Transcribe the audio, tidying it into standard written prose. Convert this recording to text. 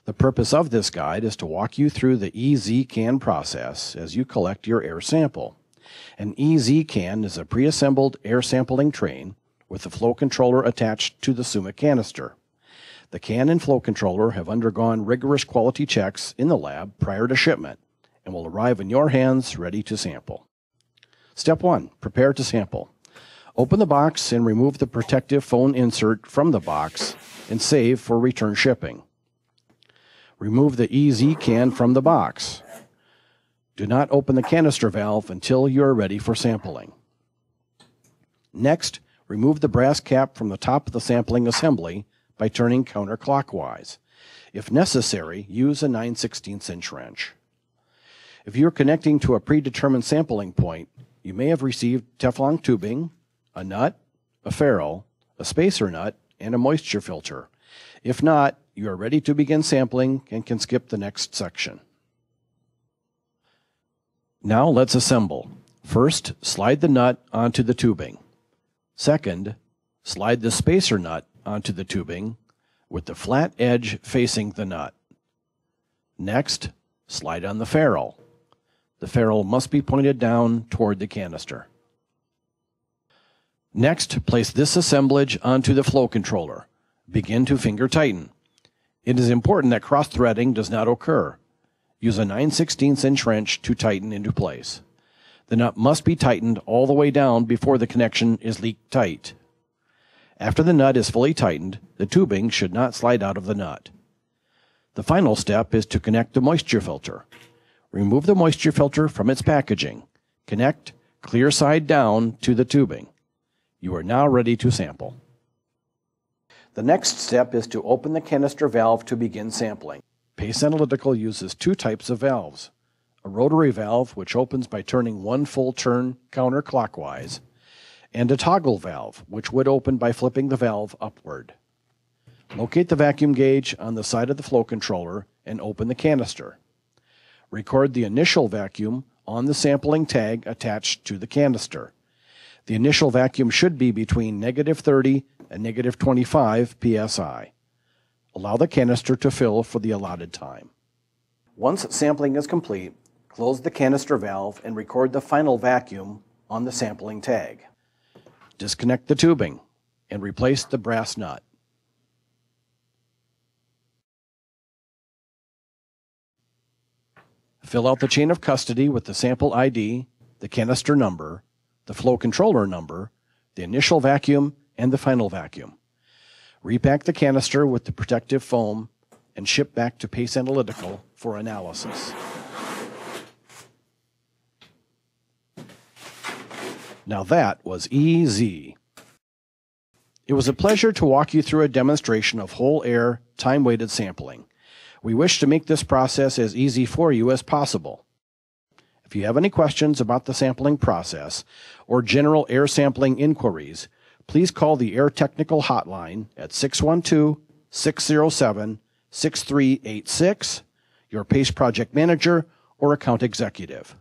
The purpose of this guide is to walk you through the EZ can process as you collect your air sample. An EZ can is a pre-assembled air sampling train with the flow controller attached to the SUMA canister. The can and flow controller have undergone rigorous quality checks in the lab prior to shipment and will arrive in your hands ready to sample. Step 1. Prepare to sample. Open the box and remove the protective foam insert from the box and save for return shipping. Remove the EZ can from the box. Do not open the canister valve until you are ready for sampling. Next, remove the brass cap from the top of the sampling assembly by turning counterclockwise. If necessary, use a 9/16" wrench. If you are connecting to a predetermined sampling point, you may have received Teflon tubing, a nut, a ferrule, a spacer nut, and a moisture filter. If not, you are ready to begin sampling and can skip the next section. Now let's assemble. First, slide the nut onto the tubing. Second, slide the spacer nut onto the tubing with the flat edge facing the nut. Next, slide on the ferrule. The ferrule must be pointed down toward the canister. Next, place this assemblage onto the flow controller. Begin to finger tighten. It is important that cross-threading does not occur. Use a 9/16" wrench to tighten into place. The nut must be tightened all the way down before the connection is leak tight. After the nut is fully tightened, the tubing should not slide out of the nut. The final step is to connect the moisture filter. Remove the moisture filter from its packaging. Connect clear side down to the tubing. You are now ready to sample. The next step is to open the canister valve to begin sampling. Pace Analytical uses two types of valves: a rotary valve, which opens by turning one full turn counterclockwise, and a toggle valve, which would open by flipping the valve upward. Locate the vacuum gauge on the side of the flow controller and open the canister. Record the initial vacuum on the sampling tag attached to the canister. The initial vacuum should be between -30 and -25 psi. Allow the canister to fill for the allotted time. Once sampling is complete, close the canister valve and record the final vacuum on the sampling tag. Disconnect the tubing and replace the brass nut. Fill out the chain of custody with the sample ID, the canister number, the flow controller number, the initial vacuum, and the final vacuum. Repack the canister with the protective foam and ship back to Pace Analytical for analysis. Now that was easy. It was a pleasure to walk you through a demonstration of whole air, time-weighted sampling. We wish to make this process as easy for you as possible. If you have any questions about the sampling process or general air sampling inquiries, please call the Air Technical Hotline at 612-607-6386, your PACE project manager or account executive.